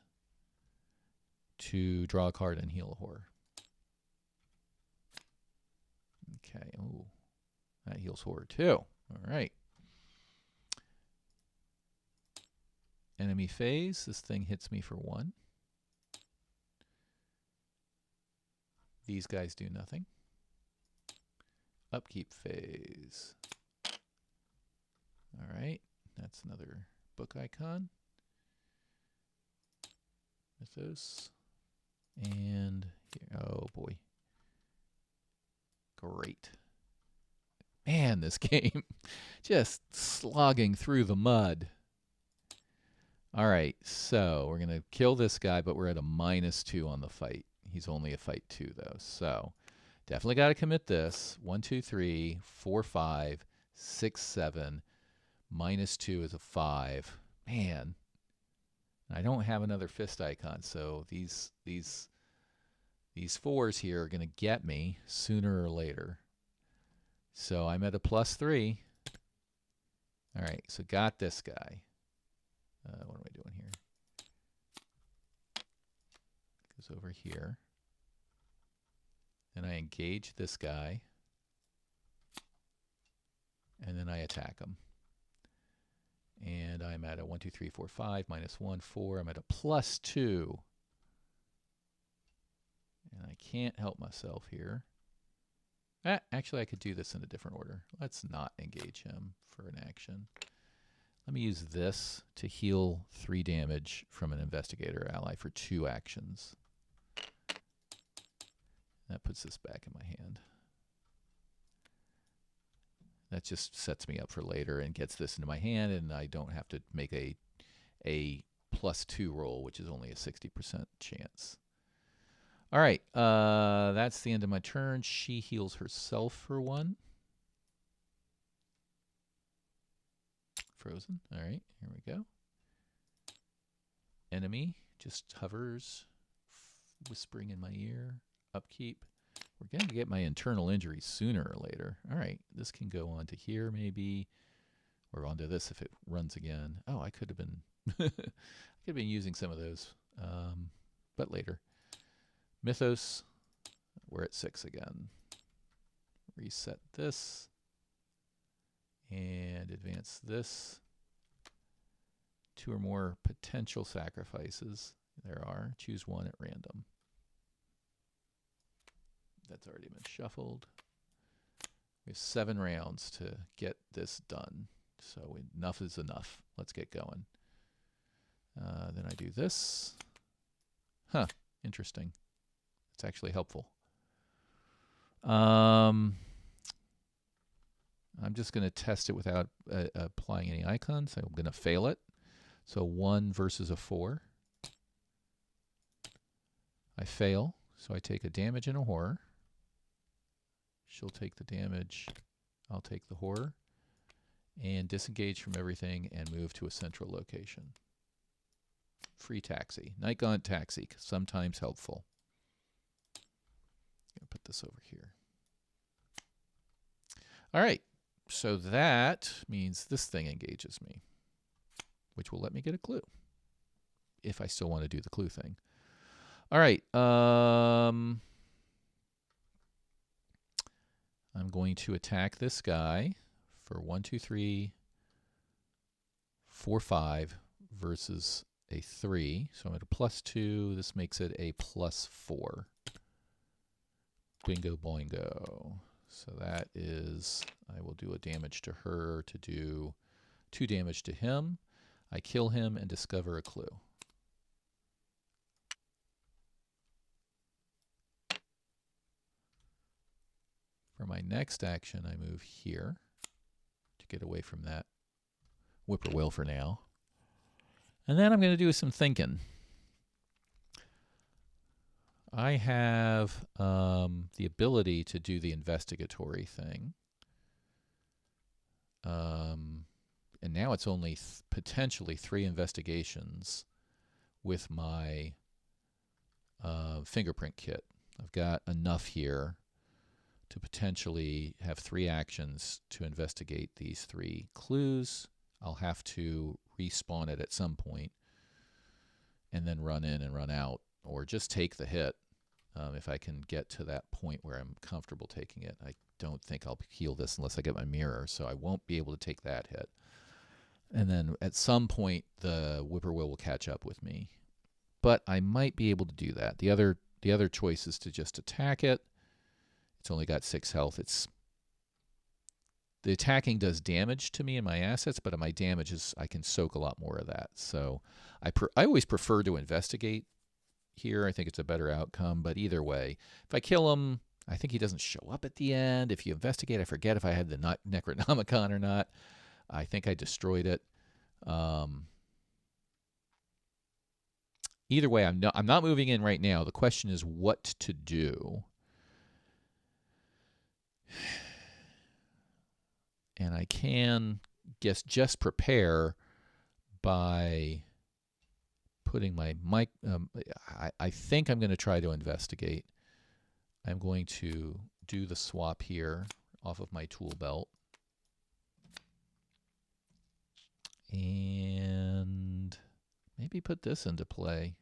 to draw a card and heal a horror. Okay, ooh, that heals horror too. All right. Enemy phase, this thing hits me for 1. These guys do nothing. Upkeep phase. All right, that's another book icon. Mythos. And here, oh boy. Great. Man, this game just slogging through the mud. All right, so we're going to kill this guy, but we're at a -2 on the fight. He's only a fight 2, though. So definitely got to commit this. 1, 2, 3, 4, 5, 6, 7. -2 is a 5. Man, I don't have another fist icon, so these 4s here are going to get me sooner or later. So I'm at a +3. All right, so got this guy. What am I doing here? Goes over here. Then I engage this guy. And then I attack him. And I'm at a 1, 2, 3, 4, 5, -1, 4. I'm at a +2. And I can't help myself here. Actually, I could do this in a different order. Let's not engage him for an action. Let me use this to heal 3 damage from an investigator ally for 2 actions. That puts this back in my hand. That just sets me up for later and gets this into my hand, and I don't have to make a +2 roll, which is only a 60% chance. All right, that's the end of my turn. She heals herself for 1. frozen. All right, here we go. Enemy just hovers, whispering in my ear. Upkeep. We're going to get my internal injuries sooner or later. All right, this can go on to here maybe, or onto this if it runs again. Oh, I could have been, I could have been using some of those, but later. Mythos, we're at 6 again. Reset this, and advance this. 2 or more potential sacrifices. There are. Choose one at random. That's already been shuffled. We have 7 rounds to get this done. So enough is enough. Let's get going. Then I do this. Huh. Interesting. It's actually helpful. I'm just going to test it without applying any icons. I'm going to fail it. So 1 versus a 4. I fail, so I take a damage and a horror. She'll take the damage. I'll take the horror. And disengage from everything and move to a central location. Free taxi. Night Gaunt taxi, sometimes helpful. I'm going to put this over here. All right, so that means this thing engages me, which will let me get a clue if I still want to do the clue thing. All right. I'm going to attack this guy for 1, 2, 3, 4, 5 versus a 3. So I'm at a +2. This makes it a +4. Bingo boingo. So that is, I will do a damage to her to do 2 damage to him. I kill him and discover a clue. For my next action, I move here to get away from that whippoorwill for now. And then I'm going to do some thinking. I have the ability to do the investigatory thing. And now it's only potentially 3 investigations with my fingerprint kit. I've got enough here to potentially have 3 actions to investigate these 3 clues. I'll have to respawn it at some point and then run in and run out, or just take the hit if I can get to that point where I'm comfortable taking it. I don't think I'll heal this unless I get my mirror, so I won't be able to take that hit. And then at some point, the whippoorwill will catch up with me. But I might be able to do that. The other choice is to just attack it. It's only got 6 health. The attacking does damage to me and my assets, but my damage is, I can soak a lot more of that. So I always prefer to investigate here. I think it's a better outcome. But either way, if I kill him, I think he doesn't show up at the end. If you investigate, I forget if I had the Necronomicon or not. I think I destroyed it. Either way, I'm not moving in right now. The question is what to do. And I can just prepare by putting my mic. I think I'm going to try to investigate. I'm going to do the swap here off of my tool belt. And maybe put this into play.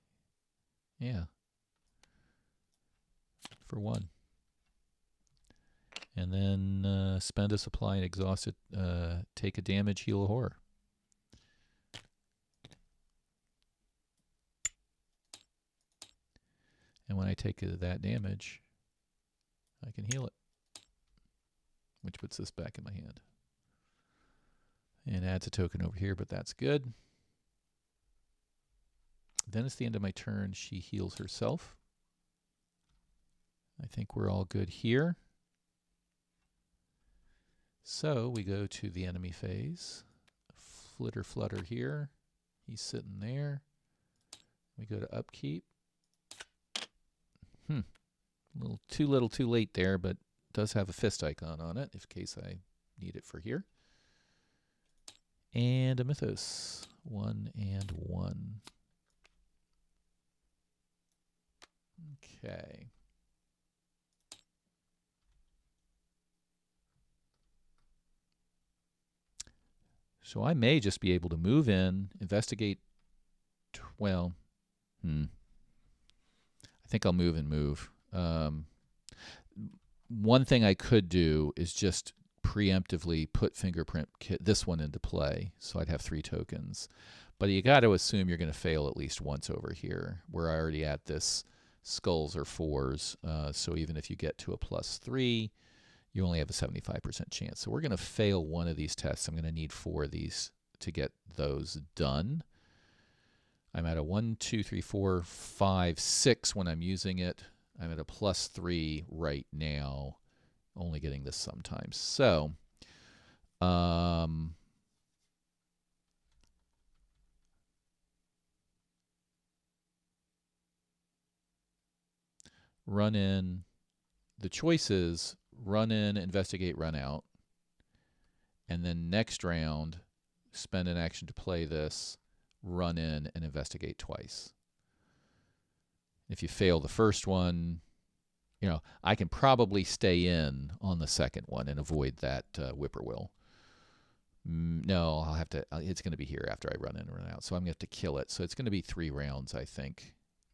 Yeah. For 1. And then spend a supply and exhaust it. Take a damage, heal a horror. And when I take that damage, I can heal it, which puts this back in my hand. And adds a token over here, but that's good. Then it's the end of my turn. She heals herself. I think we're all good here. So we go to the enemy phase. Flitter flutter here. He's sitting there. We go to upkeep. A little too late there, but does have a fist icon on it in case I need it for here. And a Mythos. 1 and 1. Okay. So I may just be able to move in, investigate. Well, I think I'll move and move. One thing I could do is just preemptively put fingerprint kit, this one, into play, so I'd have 3 tokens. But you got to assume you're going to fail at least once over here. We're already at this skulls or 4s, so even if you get to a +3, you only have a 75% chance. So we're going to fail one of these tests. I'm going to need 4 of these to get those done. I'm at a 1, 2, 3, 4, 5, 6 when I'm using it. I'm at a +3 right now, only getting this sometimes. So, run in. The choice is run in, investigate, run out. And then next round, spend an action to play this, run in, and investigate twice. If you fail the first one, I can probably stay in on the second one and avoid that whippoorwill. No, I'll have to. It's going to be here after I run in and run out. So I'm going to have to kill it. So it's going to be 3 rounds, I think.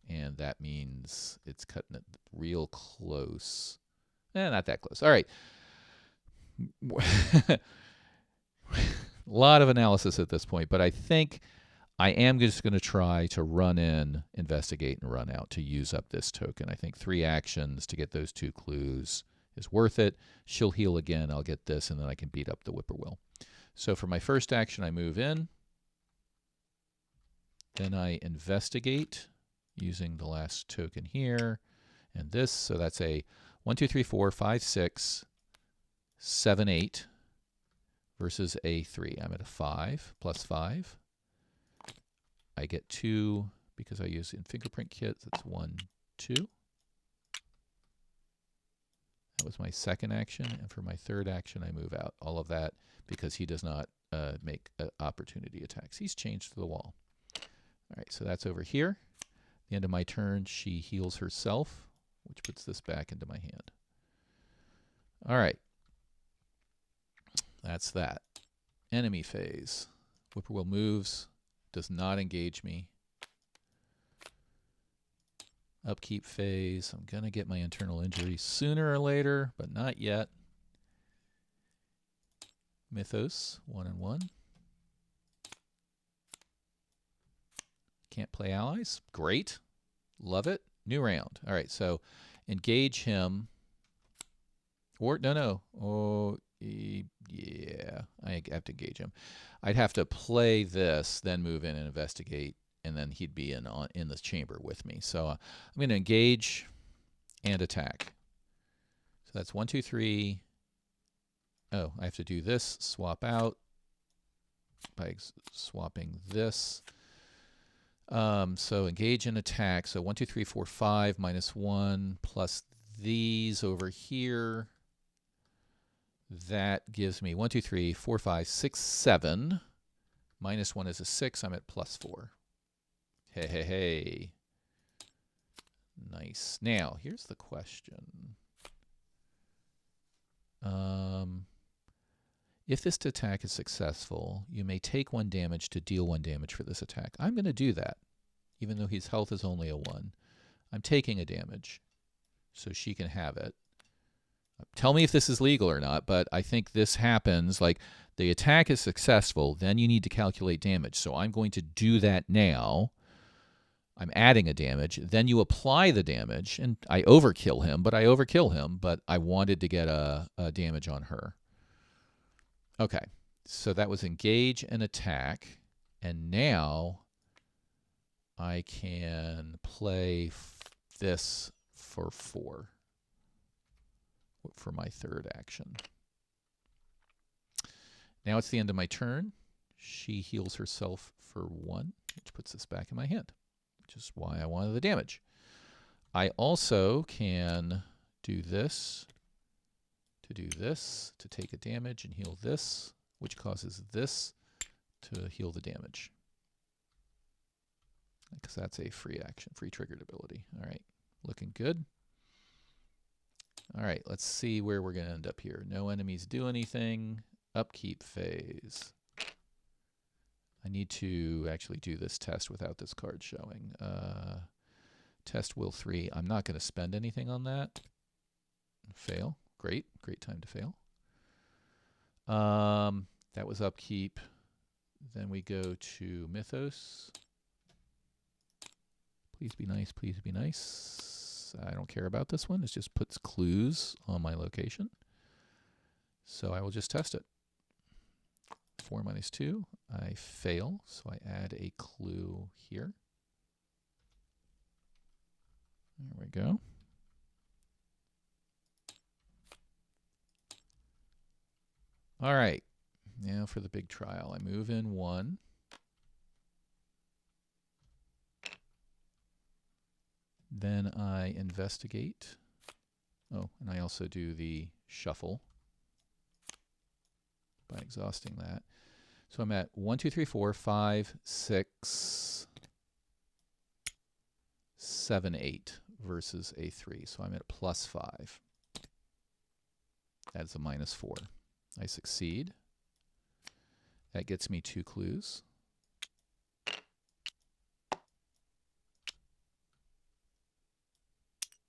And that means it's cutting it real close. Not that close. All right. A lot of analysis at this point, but I think I am just going to try to run in, investigate, and run out to use up this token. I think 3 actions to get those 2 clues is worth it. She'll heal again. I'll get this, and then I can beat up the whippoorwill. So for my first action, I move in. Then I investigate using the last token here and this. So that's a 1, 2, 3, 4, 5, 6, 7, 8 versus a 3. I'm at a 5 +5. I get 2 because I use in fingerprint kit. That's 1, 2. That was my second action. And for my third action, I move out. All of that because he does not make opportunity attacks. He's changed to the wall. All right, so that's over here. At the end of my turn, she heals herself, which puts this back into my hand. All right. That's that. Enemy phase. Whippoorwill moves. Does not engage me. Upkeep phase. I'm going to get my internal injury sooner or later, but not yet. Mythos, 1 and 1. Can't play allies. Great. Love it. New round. All right, so engage him. Or, no. Oh, yeah. I have to engage him. I'd have to play this, then move in and investigate, and then he'd be in this chamber with me. So I'm going to engage and attack. So that's 1, 2, 3. Oh, I have to do this, swap out by swapping this. So engage and attack. So 1, 2, 3, 4, 5 -1 plus these over here. That gives me 1, 2, 3, 4, 5, 6, 7. -1 is a 6. I'm at +4. Hey. Nice. Now, here's the question. If this attack is successful, you may take 1 damage to deal 1 damage for this attack. I'm going to do that, even though his health is only a 1. I'm taking a damage, so she can have it. Tell me if this is legal or not, but I think this happens. Like, the attack is successful, then you need to calculate damage. So I'm going to do that now. I'm adding a damage. Then you apply the damage, and I overkill him, but I wanted to get a damage on her. Okay, so that was engage and attack, and now I can play this for 4 for my third action. Now it's the end of my turn. She heals herself for 1, which puts this back in my hand, which is why I wanted the damage. I also can do this to take a damage and heal this, which causes this to heal the damage. Because that's a free action, free triggered ability. All right, looking good. All right, let's see where we're going to end up here. No enemies do anything. Upkeep phase. I need to actually do this test without this card showing. Test will 3. I'm not going to spend anything on that. Fail. Great. Great time to fail. That was upkeep. Then we go to Mythos. Please be nice. Please be nice. I don't care about this one. It just puts clues on my location. So I will just test it. 4 minus 2. I fail, so I add a clue here. There we go. All right. Now for the big trial. I move in 1. Then I investigate. Oh, and I also do the shuffle by exhausting that. So I'm at 1, 2, 3, 4, 5, 6, 7, 8 versus a 3. So I'm at +5. That's a -4. I succeed. That gets me 2 clues.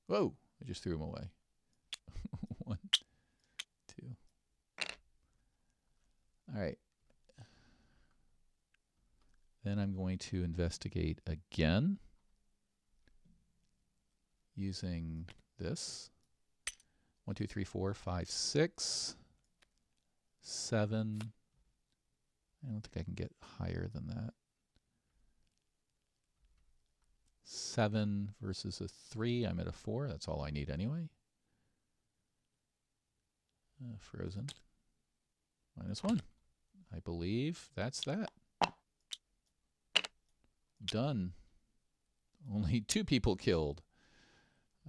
Whoa, I just threw them away. 1, 2. All right. Then I'm going to investigate again using this. 1, 2, 3, 4, 5, 6, 7. I don't think I can get higher than that. 7 versus a 3. I'm at a 4. That's all I need anyway. Frozen. -1. I believe that's that. Done. Only 2 people killed.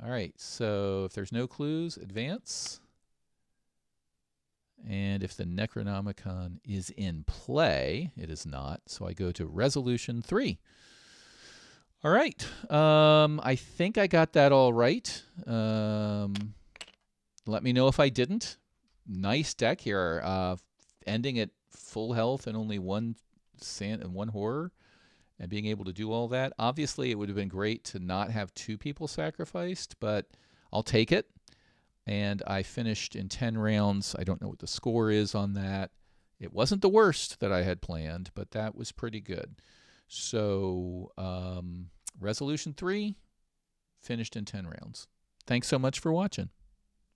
All right, so if there's no clues, advance. And if the Necronomicon is in play, it is not, so I go to Resolution 3. All right, I think I got that all right. Let me know if I didn't. Nice deck here, ending at full health and only 1 sand and 1 horror, and being able to do all that. Obviously, it would have been great to not have 2 people sacrificed, but I'll take it. And I finished in 10 rounds. I don't know what the score is on that. It wasn't the worst that I had planned, but that was pretty good. So Resolution 3, finished in 10 rounds. Thanks so much for watching.